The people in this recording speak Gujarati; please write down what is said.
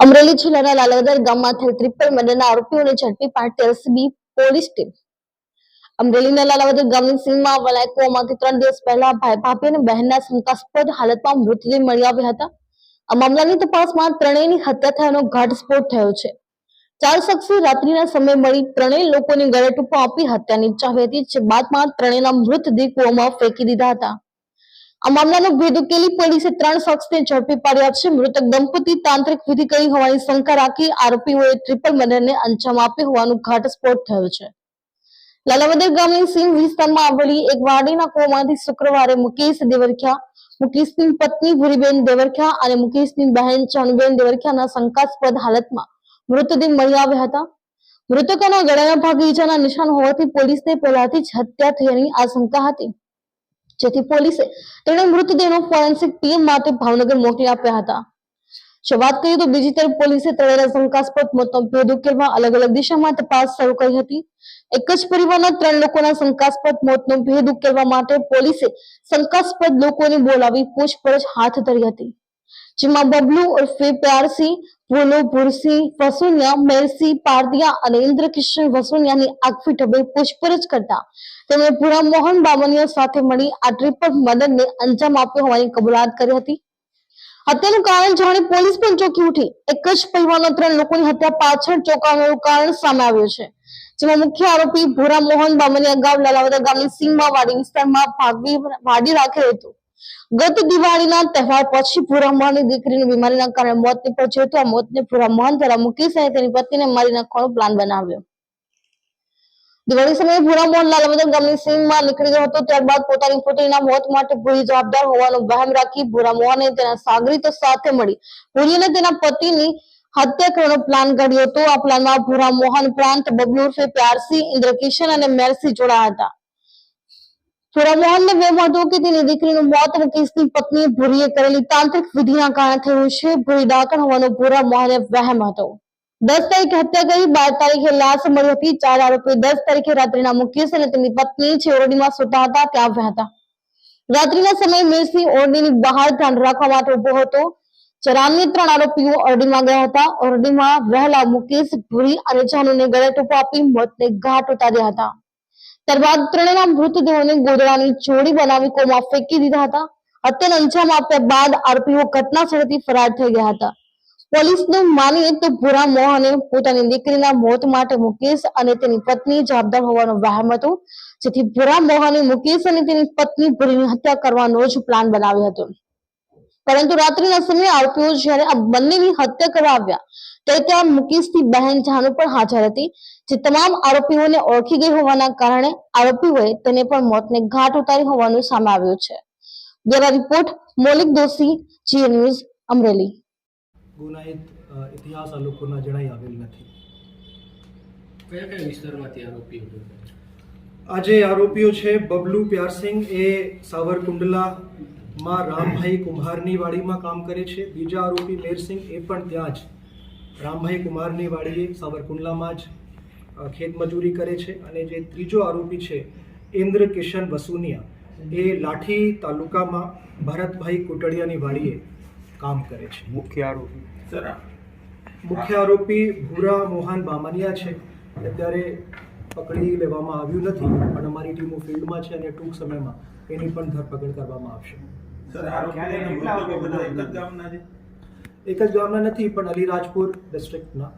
અમરેલી જિલ્લાના લાલવદર ગામમાં થયેલ ટ્રિપલ મર્ડરના આરોપીઓને ઝડપી પાડતી એલસીબી પોલીસ ટીમ. અમરેલીના લાલવદર ગામની સીમમાં આવેલા કુવામાંથી 3 દિવસ પહેલા ભાઈ ભાભી અને બહેનના શંકાસ્પદ હાલતમાં મૃતદેહ મળી આવ્યા હતા. આ મામલાની તપાસમાં ત્રણેયની હત્યા થયાનો ઘટસ્ફોટ થયો છે. 4 શખ્સે રાત્રિના સમયે મળી ત્રણેય લોકોને ગળે ટૂંપો આપી હત્યા નિપજાવી હતી, જે બાદમાં ત્રણેયના મૃતદેહ કુવામાં ફેંકી દીધા હતા. આ મામલાનો ભેદ ઉકેલી પોલીસે 3 શખ્સને ઝડપી પાડ્યા છે. મૃતક દંપતી તાંત્રિક વિધિ કરી હોવાની શંકા રાખી આરોપીઓએ ટ્રિપલ મર્ડરને અંજામ આપ્યો હોવાનો ઘટસ્ફોટ થયો છે. લાલાવદર ગામની સીમ વિસ્તારમાં આવેલી એક વાડીના કુવામાંથી શુક્રવારે મુકેશ દેવરખિયા, મુકેશની પત્ની ભૂરીબેન દેવરખિયા અને મુકેશની બહેન ચાનુબેન દેવરખિયાના શંકાસ્પદ હાલતમાં મૃતદેહ મળી આવ્યા હતા. મૃતકોના ગળાના ભાગે ઈજાના નિશાન હોવાથી પોલીસને પહેલાથી જ હત્યા થયાની આશંકા હતી, જેથી પોલીસે તેનો મૃતદેહનો ફોરેન્સિક ટીમ માટે ભાવનગર મોકલી આપ્યા હતા. જો વાત કરીએ તો બીજી તરફ પોલીસે ત્રણેયના શંકાસ્પદ મોતનો ભેદ ઉકેલવા અલગ અલગ દિશામાં તપાસ શરૂ કરી હતી. એક જ પરિવારના 3 લોકોના શંકાસ્પદ મોતનો ભેદ ઉકેલવા માટે પોલીસે શંકાસ્પદ લોકોને બોલાવી પૂછપરછ હાથ ધરી હતી, જેમાં બબલુ ઉર્ફે પ્યારસિંહ, ભોલો ભુરસિંહ વસુનિયા, મેરસિંહ પારધિયા અને ઇન્દ્રકિશન વસુનિયાની આગવી ઢબે પૂછપરછ કરતા તેમણે ભૂરા મોહન બામણીયા સાથે મળી આ ટ્રિપલ મર્ડરને અંજામ આપ્યો હોવાની કબૂલાત કરી હતી. હત્યાનું કારણ જાણી પોલીસ પણ ચોંકી ઉઠી. એક જ પરિવારના 3 લોકોની હત્યા પાછળ ચોંકાવનારું કારણ સામે આવ્યું છે, જેમાં મુખ્ય આરોપી ભૂરા મોહન બામણીયા અગાઉ લાલાવદર ગામની સીમમાં વાડી વિસ્તારમાં વાડી રાખેલ હતું. ગત દિવાળીના તહેવાર પછી ભૂરા મોહનની દીકરીની બીમારીના કારણે મોત નીપજ્યું હતું. આ મોતને ભૂરા મોહન દ્વારા મુકેશ અને તેની પત્નીને મારી નાખવાનો પ્લાન બનાવ્યો. દિવાળી સમયે ભૂરા મોહન લાલાવદર ગામની સીમમાં નીકળી ગયો હતો. ત્યારબાદ પોતાની પુત્રીના મોત માટે ભૂરી જવાબદાર હોવાનો વહેમ રાખી ભૂરા મોહને તેના સાગરીતો સાથે મળી ભૂરી અને તેના પતિની હત્યા કરવાનો પ્લાન ઘડ્યો હતો. આ પ્લાનમાં ભૂરા મોહન ઉપરાંત બબલુ ઉર્ફે પ્યારસિંહ, ઇન્દ્રકિશન અને મેરસિંહ જોડાયા હતા. ભૂરા મોહનને વહેમ હતો કે તેની દીકરીનું મોત મુકેશની પત્ની ભૂરીએ કરેલી તાંત્રિક વિધિના કારણે થયું છે. ભૂરી ડાકણ હોવાનો ભૂરા મોહને વહેમ હતો. 10 તારીખે હત્યા કરી 12 તારીખે લાશ મળી હતી. 4 આરોપી 10 તારીખે રાત્રિના મુકેશ અને તેમની પત્ની જે ઓરડીમાં સૂતા હતા ત્યાં આવ્યા હતા. રાત્રિના સમયે મેરસિંહ ઓરડીની બહાર ધ્યાન રાખવા માટે ઉભો હતો, જ્યારે અન્ય 3 આરોપીઓ ઓરડીમાં ગયા હતા. ઓરડીમાં રહેલા મુકેશ, ભૂરી અને જાનુને ગળે ટૂંપો આપી મોતને ઘાટ ઉતાર્યા હતા. ત્યારબાદ ત્રણેયના મૃતદેહોને ગોદડાની જોડી બનાવી કોમાં ફેંકી દીધા હતા. હત્યાનો અંજામ આપ્યા બાદ આરોપીઓ ઘટના સ્થળેથી ફરાર થઈ ગયા હતા. પોલીસનું માનીએ તો ભૂરા મોહને પોતાની દીકરીના મોત માટે મુકેશ અને તેની પત્ની જવાબદાર હોવાનો વહેમ હતો, જેથી ભૂરા મોહને મુકેશ અને તેની પત્ની ભૂરીની હત્યા કરવાનો જ પ્લાન બનાવ્યો હતો. પરંતુ રાત્રિના સમયે આરોપીઓ જ્યારે આ બંનેની હત્યા કરવા આવ્યા ત્યારે ત્યાં મુકેશની બહેન જાનુ પણ હાજર હતી, જે તમામ આરોપીઓને ઓળખી ગઈ હોવાના કારણે આરોપીઓએ તેને પણ મોતને ઘાટ ઉતારી હોવાનું સામે આવ્યું છે. બ્યુરો રિપોર્ટ મૌલિક દોશી, જીએ ન્યૂઝ, અમરેલી. ગુનાહિત ઇતિહાસ આ લોકોના જણાઈ આવેલ નથી. કયા કયા વિસ્તારમાંથી આરોપીઓ છે? આ જે આરોપીઓ છે બબલુ પ્યારસિંહ એ સાવરકુંડલામાં રામભાઈ કુંભારની વાડીમાં કામ કરે છે. બીજા આરોપી મેરસિંહ એ પણ ત્યાં જ રામભાઈ કુંભારની વાડીએ સાવરકુંડલામાં જ ખેતમજૂરી કરે છે. અને જે ત્રીજો આરોપી છે ઇન્દ્રકિશન વસુનિયા એ લાઠી તાલુકામાં ભરતભાઈ કોટડિયાની વાડીએ કામ કરે છે. મુખ્ય આરોપી ભૂરા મોહન બામણીયા છે. અત્યારે પકડી લેવામાં આવ્યું નથી, પણ અમારી ટીમો ફિલ્ડમાં છે અને ટૂંક સમયમાં એની પણ ધરપકડ કરવામાં આવશે. એક જ ગામના નથી, પણ અલીરાજપુર ડિસ્ટ્રિક્ટના